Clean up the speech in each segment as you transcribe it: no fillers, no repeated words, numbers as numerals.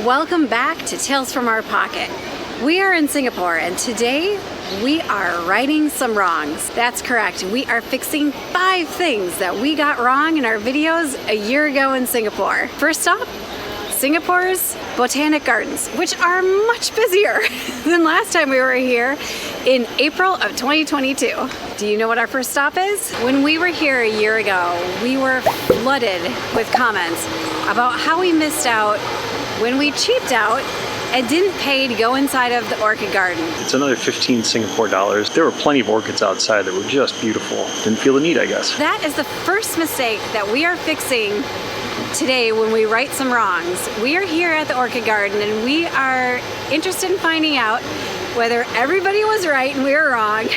Welcome back to Tales from Our Pocket. We are in Singapore and today we are righting some wrongs. That's correct. We are fixing 5 things that we got wrong in our videos a year ago in Singapore. First stop, Singapore's Botanic Gardens, which are much busier than last time we were here in April of 2022. Do you know what our first stop is? When we were here a year ago, we were flooded with comments about how we missed out when we cheaped out and didn't pay to go inside of the orchid garden. It's another 15 Singapore dollars. There were plenty of orchids outside that were just beautiful. Didn't feel the need, I guess. That is the first mistake that we are fixing today when we right some wrongs. We are here at the orchid garden and we are interested in finding out whether everybody was right and we were wrong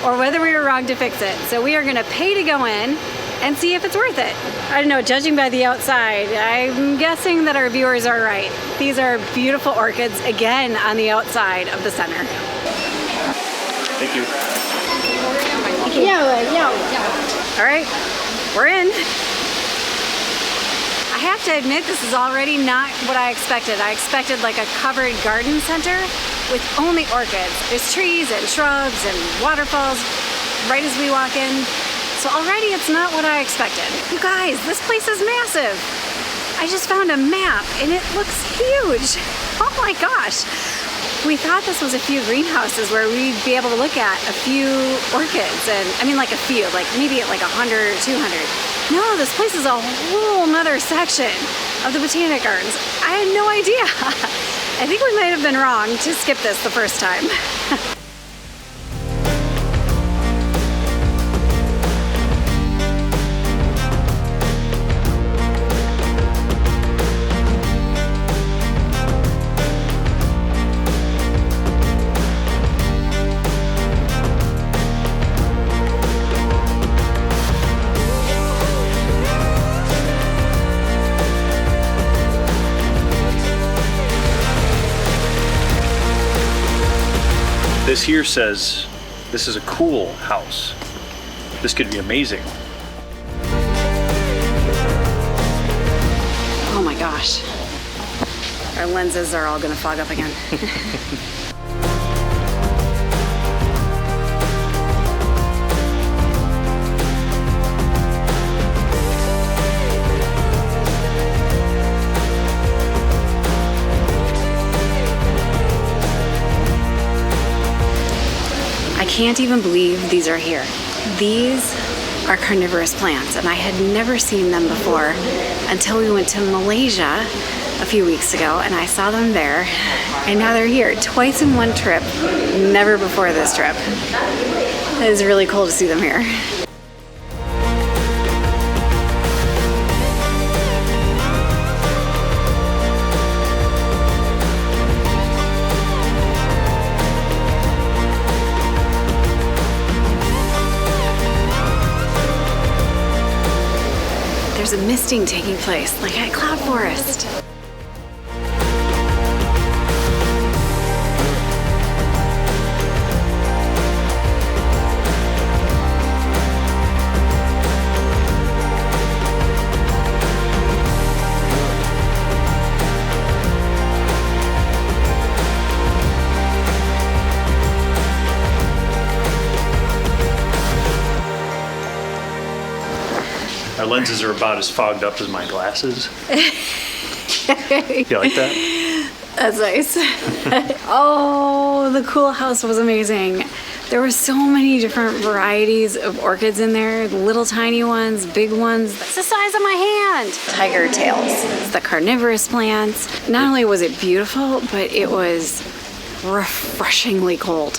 or whether we were wrong to fix it. So we are gonna pay to go in and see if it's worth it. I don't know, judging by the outside, I'm guessing that our viewers are right. These are beautiful orchids, again, on the outside of the center. Thank you. All right, we're in. I have to admit, this is already not what I expected. I expected like a covered garden center with only orchids. There's trees and shrubs and waterfalls right as we walk in. So already it's not what I expected. You guys, this place is massive. I just found a map and it looks huge. Oh my gosh. We thought this was a few greenhouses where we'd be able to look at a few orchids, and I mean like a few, like maybe at like 100 or 200. No, this place is a whole nother section of the Botanic Gardens. I had no idea. I think we might have been wrong to skip this the first time. This here says this is a cool house. This could be amazing. Oh my gosh. Our lenses are all gonna fog up again. I can't even believe these are here. These are carnivorous plants and I had never seen them before until we went to Malaysia a few weeks ago and I saw them there and now they're here twice in one trip, never before this trip. It is really cool to see them here. There's a misting taking place, like at Cloud Forest. Our lenses are about as fogged up as my glasses. You like that? That's nice. Oh, the cool house was amazing. There were so many different varieties of orchids in there, little tiny ones, big ones. That's the size of my hand. Tiger tails, the carnivorous plants. Not only was it beautiful, but it was refreshingly cold,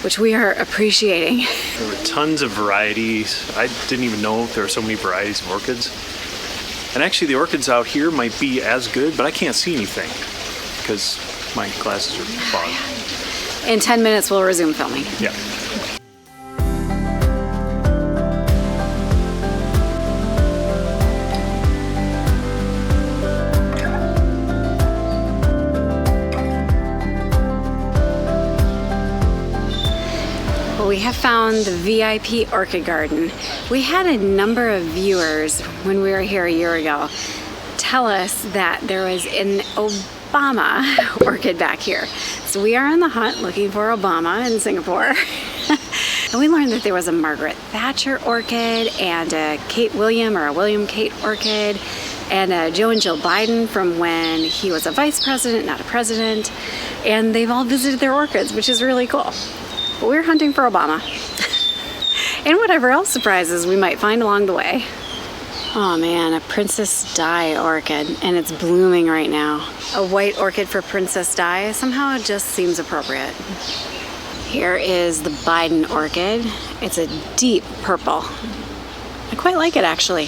which we are appreciating. There were tons of varieties. I didn't even know there were so many varieties of orchids. And actually the orchids out here might be as good, but I can't see anything because my glasses are fogged. In 10 minutes we'll resume filming. Yeah. We have found the VIP orchid garden. We had a number of viewers when we were here a year ago tell us that there was an Obama orchid back here. So we are on the hunt looking for Obama in Singapore. And we learned that there was a Margaret Thatcher orchid and a Kate William or a William Kate orchid and a Joe and Jill Biden from when he was a vice president, not a president. And they've all visited their orchids, which is really cool. But we're hunting for Obama. And whatever else surprises we might find along the way. Oh man, a Princess Di orchid, and it's blooming right now. A white orchid for Princess Di somehow just seems appropriate. Here is the Biden orchid. It's a deep purple. I quite like it actually.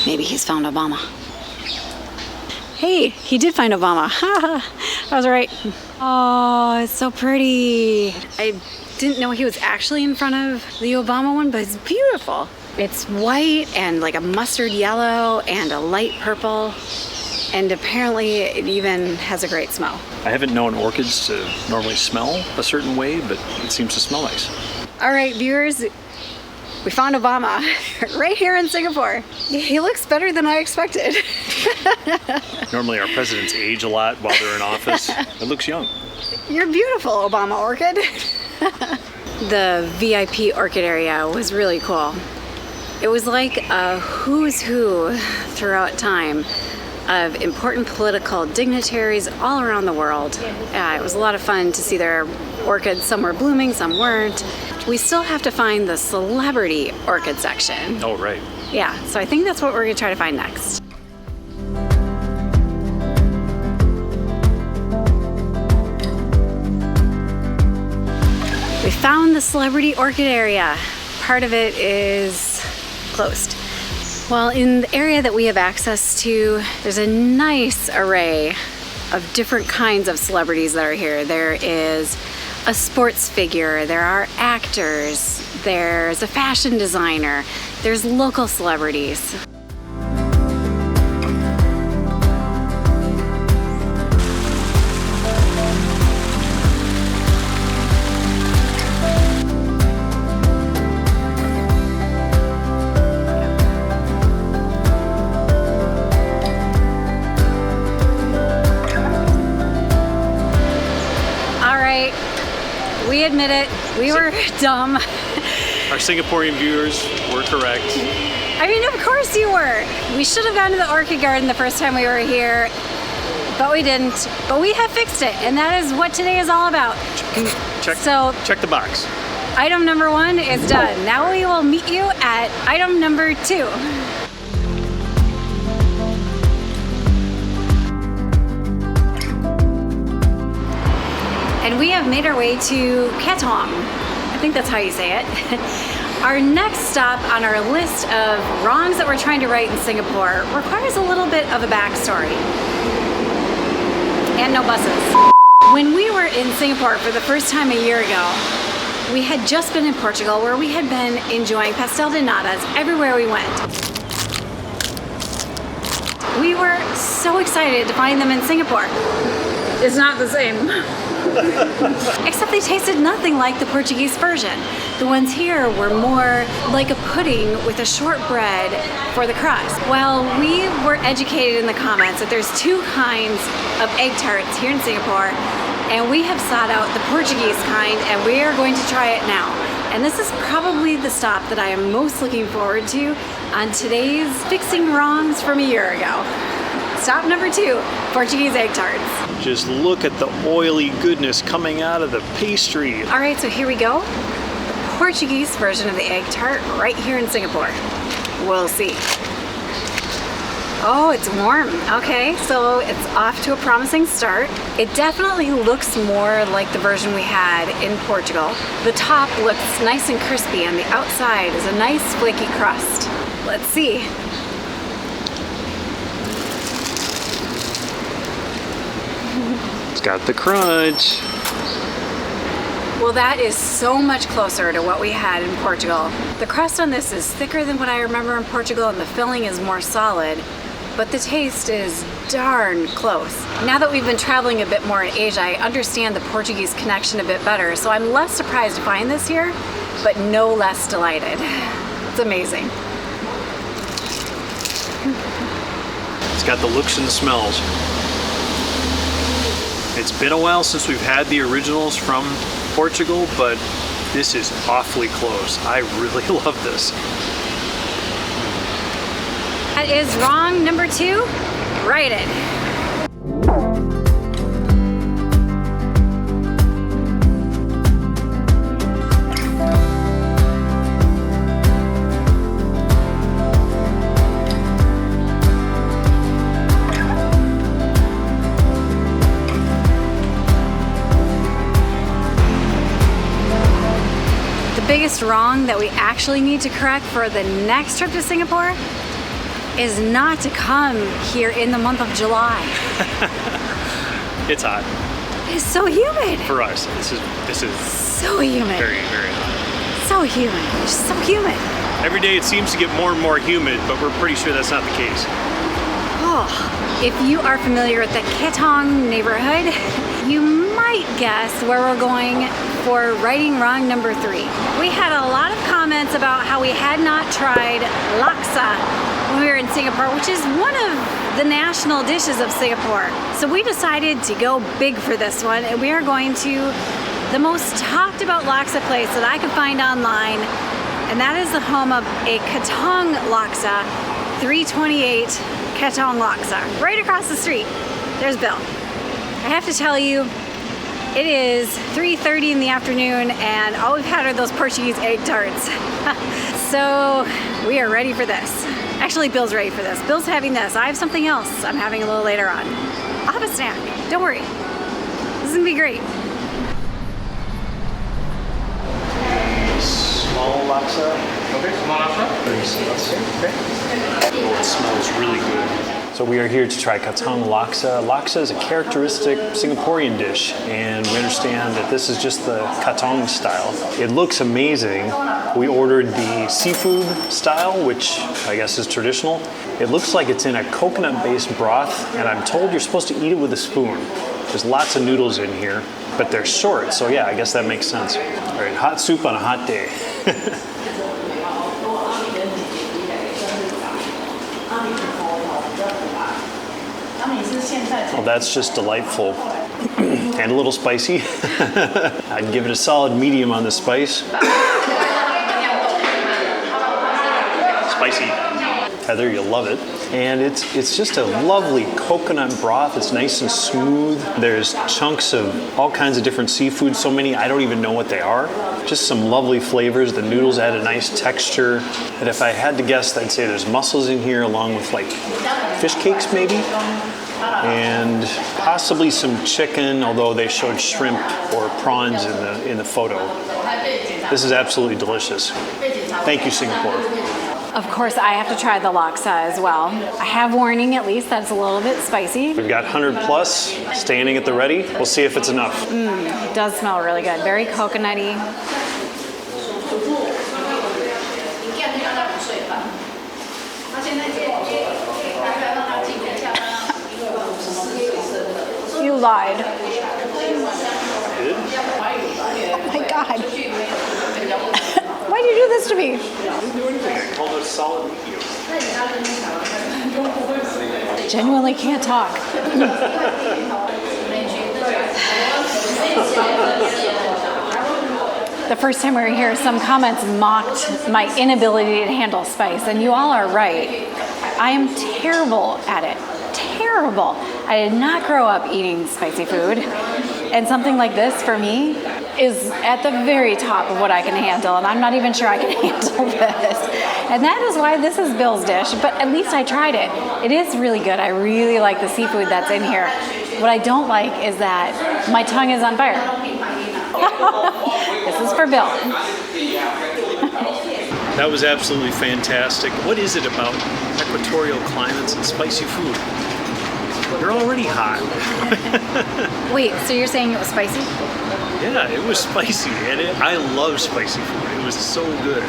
Maybe he's found Obama. Hey, he did find Obama. I was right. Oh, it's so pretty. I didn't know he was actually in front of the Obama one, but it's beautiful. It's white and like a mustard yellow and a light purple. And apparently it even has a great smell. I haven't known orchids to normally smell a certain way, but it seems to smell nice. All right, viewers, we found Obama right here in Singapore. He looks better than I expected. Normally our presidents age a lot while they're in office. It looks young. You're beautiful, Obama orchid. The VIP orchid area was really cool. It was like a who's who throughout time of important political dignitaries all around the world. It was a lot of fun to see their orchids. Some were blooming, some weren't. We still have to find the celebrity orchid section. Oh, right. Yeah, so I think that's what we're gonna try to find next. We found the celebrity orchid area. Part of it is closed. Well, in the area that we have access to, there's a nice array of different kinds of celebrities that are here. There is a sports figure, there are actors, there's a fashion designer, there's local celebrities. We admit it, we were dumb. Our Singaporean viewers were correct. I mean, of course you were. We should have gone to the orchid garden the first time we were here, but we didn't. But we have fixed it, and that is what today is all about. Check the box. Item number 1 is done. Now we will meet you at item number 2. And we have made our way to Katong. I think that's how you say it. Our next stop on our list of wrongs that we're trying to right in Singapore requires a little bit of a backstory. And no buses. When we were in Singapore for the first time a year ago, we had just been in Portugal where we had been enjoying pastel de natas everywhere we went. We were so excited to find them in Singapore. It's not the same. Except they tasted nothing like the Portuguese version. The ones here were more like a pudding with a shortbread for the crust. Well, we were educated in the comments that there's 2 kinds of egg tarts here in Singapore, and we have sought out the Portuguese kind, and we are going to try it now. And this is probably the stop that I am most looking forward to on today's Fixing Wrongs from a year ago. Stop number 2, Portuguese egg tarts. Just look at the oily goodness coming out of the pastry. All right, so here we go. The Portuguese version of the egg tart right here in Singapore. We'll see. Oh, it's warm. Okay, so it's off to a promising start. It definitely looks more like the version we had in Portugal. The top looks nice and crispy and the outside is a nice flaky crust. Let's see. It's got the crunch. Well, that is so much closer to what we had in Portugal. The crust on this is thicker than what I remember in Portugal and the filling is more solid, but the taste is darn close. Now that we've been traveling a bit more in Asia, I understand the Portuguese connection a bit better, so I'm less surprised to find this here, but no less delighted. It's amazing. It's got the looks and the smells. It's been a while since we've had the originals from Portugal, but this is awfully close. I really love this. That is wrong number 2. Write it. The biggest wrong that we actually need to correct for the next trip to Singapore is not to come here in the month of July. It's hot. It's so humid. For us, this is So humid. very, very hot. So humid. Just so humid. Every day it seems to get more and more humid, but we're pretty sure that's not the case. Oh, if you are familiar with the Ketong neighborhood, you might guess where we're going for writing wrong number 3. We had a lot of comments about how we had not tried laksa when we were in Singapore, which is one of the national dishes of Singapore. So we decided to go big for this one, and we are going to the most talked about laksa place that I could find online, and that is the home of a Ketong laksa, 328 Ketong laksa, right across the street. There's Bill. I have to tell you, it is 3:30 in the afternoon, and all we've had are those Portuguese egg tarts. So we are ready for this. Actually, Bill's ready for this. Bill's having this. I have something else I'm having a little later on. I'll have a snack. Don't worry. This is gonna be great. Small laksa. Okay, small laksa. Okay. Oh, it smells really good. So we are here to try Ketong laksa. Laksa is a characteristic Singaporean dish, and we understand that this is just the Ketong style. It looks amazing. We ordered the seafood style, which I guess is traditional. It looks like it's in a coconut-based broth, and I'm told you're supposed to eat it with a spoon. There's lots of noodles in here, but they're short, so yeah, I guess that makes sense. All right, hot soup on a hot day. Well, that's just delightful and a little spicy. I'd give it a solid medium on the spice. Spicy. Heather, you'll love it. And it's just a lovely coconut broth. It's nice and smooth. There's chunks of all kinds of different seafood, so many I don't even know what they are. Just some lovely flavors. The noodles add a nice texture. And if I had to guess, I'd say there's mussels in here along with like fish cakes maybe. And possibly some chicken, although they showed shrimp or prawns in the photo. This is absolutely delicious. Thank you, Singapore. Of course, I have to try the laksa as well. I have warning at least that's a little bit spicy. We've got 100 plus standing at the ready. We'll see if it's enough. It does smell really good. Very coconutty. You lied. Oh my God. Why'd you do this to me? I didn't do anything. I called it a solid medium. Genuinely can't talk. The first time we were here, some comments mocked my inability to handle spice, and you all are right. I am terrible at it. Terrible. I did not grow up eating spicy food, and something like this for me is at the very top of what I can handle, and I'm not even sure I can handle this. And that is why this is Bill's dish, but at least I tried it. It is really good. I really like the seafood that's in here. What I don't like is that my tongue is on fire. This is for Bill. That was absolutely fantastic. What is it about equatorial climates and spicy food? They're already hot. Wait, so you're saying it was spicy? Yeah, it was spicy, and I love spicy food. It was so good.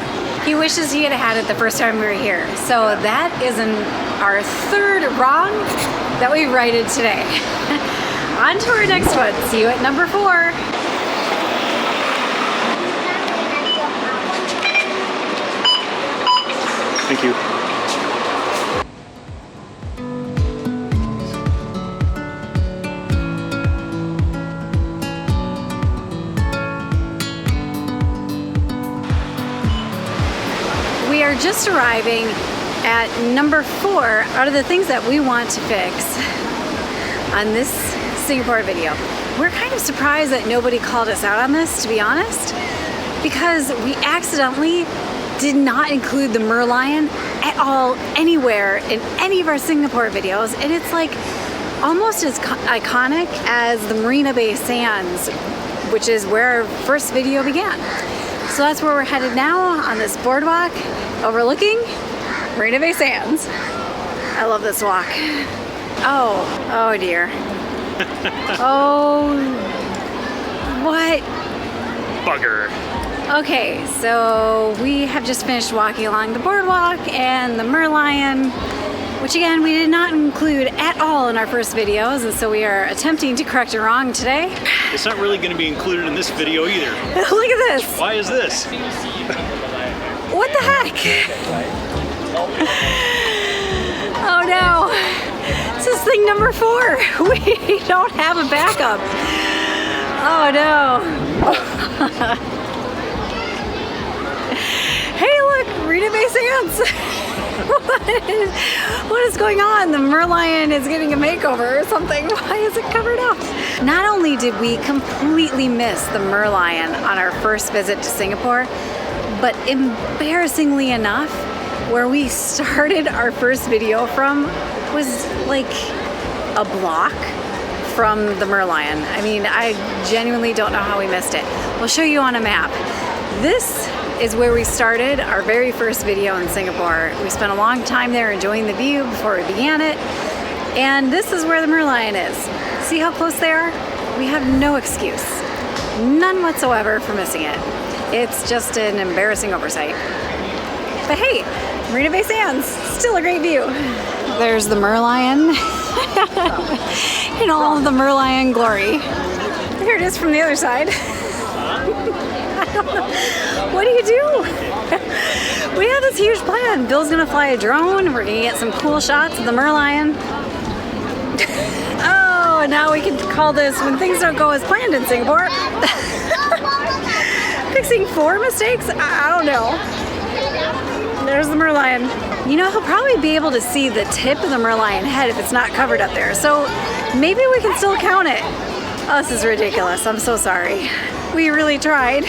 He wishes he had had it the first time we were here. So that is our third wrong that we righted today. On to our next one. See you at number 4. Thank you. just arriving at number 4 out of the things that we want to fix on this Singapore video. We're kind of surprised that nobody called us out on this, to be honest, because we accidentally did not include the merlion at all anywhere in any of our Singapore videos, and it's like almost as iconic as the Marina Bay Sands, which is where our first video began. So that's where we're headed now, on this boardwalk overlooking Marina Bay Sands. I love this walk. Oh dear. Oh, what? Bugger. Okay, so we have just finished walking along the boardwalk and the merlion, which again, we did not include at all in our first videos, and so we are attempting to correct a wrong today. It's not really going to be included in this video either. Look at this. Why is this? What the heck? Oh no. This is thing number 4. We don't have a backup. Oh no. Hey look, Marina Bay Sands. What is going on? The merlion is getting a makeover or something. Why is it covered up? Not only did we completely miss the merlion on our first visit to Singapore, but embarrassingly enough, where we started our first video from was like a block from the merlion. I mean, I genuinely don't know how we missed it. We'll show you on a map. This is where we started our very first video in Singapore. We spent a long time there enjoying the view before we began it. And this is where the merlion is. See how close they are? We have no excuse, none whatsoever, for missing it. It's just an embarrassing oversight. But hey, Marina Bay Sands, still a great view. There's the merlion in all of the merlion glory. Here it is from the other side. I don't know. What do you do? We have this huge plan. Bill's gonna fly a drone, and we're gonna get some cool shots of the merlion. Oh, now we can call this when things don't go as planned in Singapore. Fixing 4 mistakes? I don't know. There's the merlion. You know, he'll probably be able to see the tip of the merlion head if it's not covered up there. So maybe we can still count it. Oh, this is ridiculous. I'm so sorry. We really tried.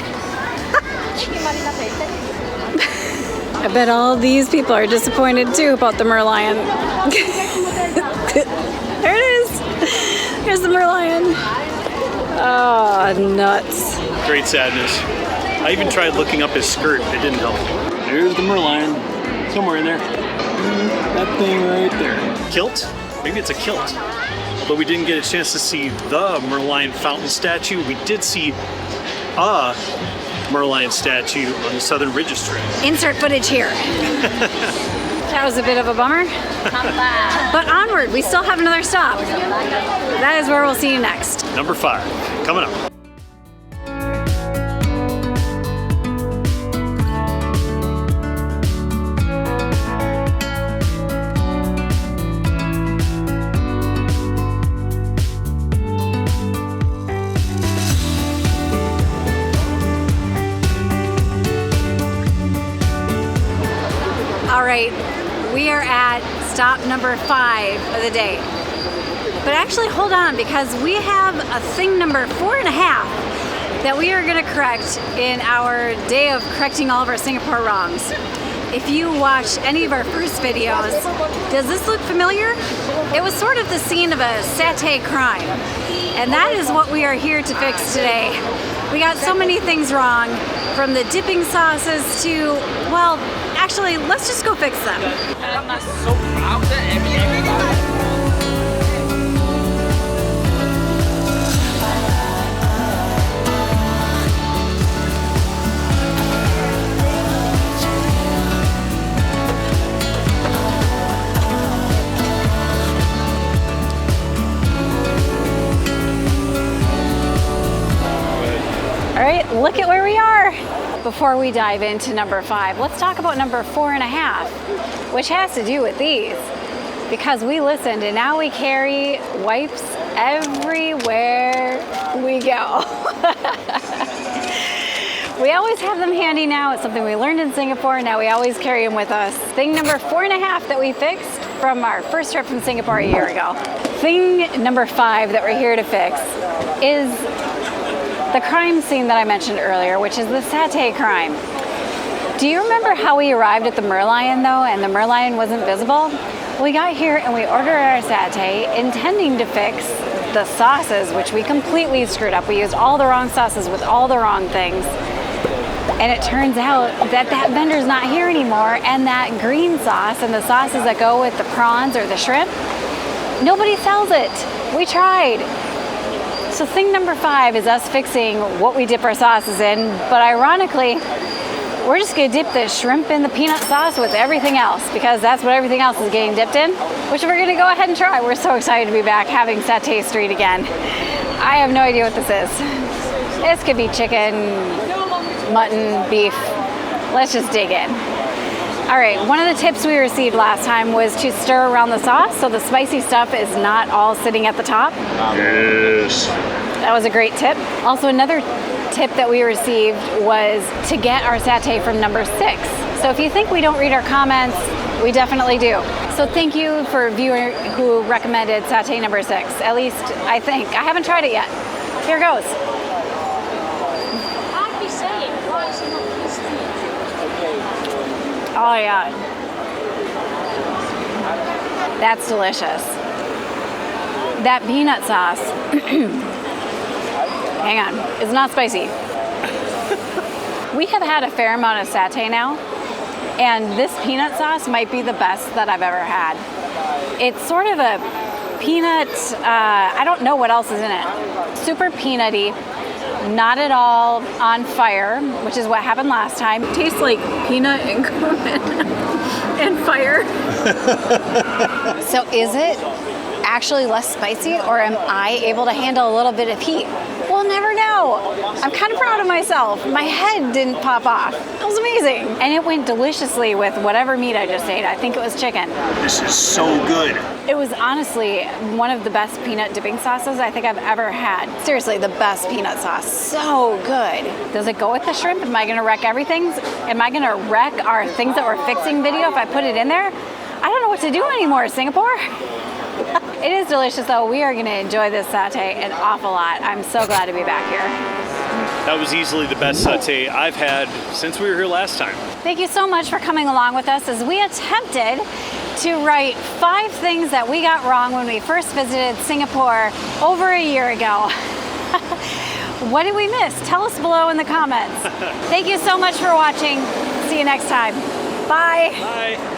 I bet all these people are disappointed too about the merlion. There it is. Here's the merlion. Oh, nuts. Great sadness. I even tried looking up his skirt. It didn't help. There's the merlion. Somewhere in there. That thing right there. Kilt? Maybe it's a kilt. Although we didn't get a chance to see the merlion fountain statue, we did see a merlion statue on the Southern Ridges Trail. Insert footage here. That was a bit of a bummer. But onward, we still have another stop. That is where we'll see you next. Number 5, coming up. All right, we are at stop number 5 of the day. But actually, hold on, because we have a thing number 4.5 that we are gonna correct in our day of correcting all of our Singapore wrongs. If you watch any of our first videos, does this look familiar? It was sort of the scene of a satay crime. And that is what we are here to fix today. We got so many things wrong, from the dipping sauces to, well, actually, let's just go fix them. I'm not so proud that everybody. All right, look at where we are. Before we dive into number 5, let's talk about number 4.5, which has to do with these. Because we listened and now we carry wipes everywhere we go. We always have them handy now. It's something we learned in Singapore. Now we always carry them with us. Thing number 4.5 that we fixed from our first trip from Singapore a year ago. Thing number 5 that we're here to fix is the crime scene that I mentioned earlier, which is the satay crime. Do you remember how we arrived at the Merlion though, and the Merlion wasn't visible? We got here and we ordered our satay intending to fix the sauces, which we completely screwed up. We used all the wrong sauces with all the wrong things. And it turns out that that vendor's not here anymore, and that green sauce and the sauces that go with the prawns or the shrimp, nobody sells it. We tried. So thing number 5 is us fixing what we dip our sauces in, but ironically, we're just gonna dip the shrimp in the peanut sauce with everything else, because that's what everything else is getting dipped in, which we're gonna go ahead and try. We're so excited to be back having Satay Street again. I have no idea what this is. This could be chicken, mutton, beef. Let's just dig in. All right, one of the tips we received last time was to stir around the sauce so the spicy stuff is not all sitting at the top. Yes. That was a great tip. Also, another tip that we received was to get our satay from number 6. So if you think we don't read our comments, we definitely do. So thank you for a viewer who recommended satay number 6. At least I think. I haven't tried it yet. Here goes. Oh yeah. That's delicious. That peanut sauce. Hang on, it's not spicy. We have had a fair amount of satay now, and this peanut sauce might be the best that I've ever had. It's sort of a peanut, I don't know what else is in it. Super peanutty, not at all on fire, which is what happened last time. It tastes like peanut and cumin and fire. So is it actually less spicy, or am I able to handle a little bit of heat? We'll never know. I'm kind of proud of myself. My head didn't pop off. It was amazing. And it went deliciously with whatever meat I just ate. I think it was chicken. This is so good. It was honestly one of the best peanut dipping sauces I think I've ever had. Seriously, the best peanut sauce. So good. Does it go with the shrimp? Am I gonna wreck everything? Am I gonna wreck our things that we're fixing video if I put it in there? I don't know what to do anymore, Singapore. It is delicious though. We are gonna enjoy this satay an awful lot. I'm so glad to be back here. That was easily the best satay I've had since we were here last time. Thank you so much for coming along with us as we attempted to write 5 things that we got wrong when we first visited Singapore over a year ago. What did we miss? Tell us below in the comments. Thank you so much for watching. See you next time. Bye. Bye.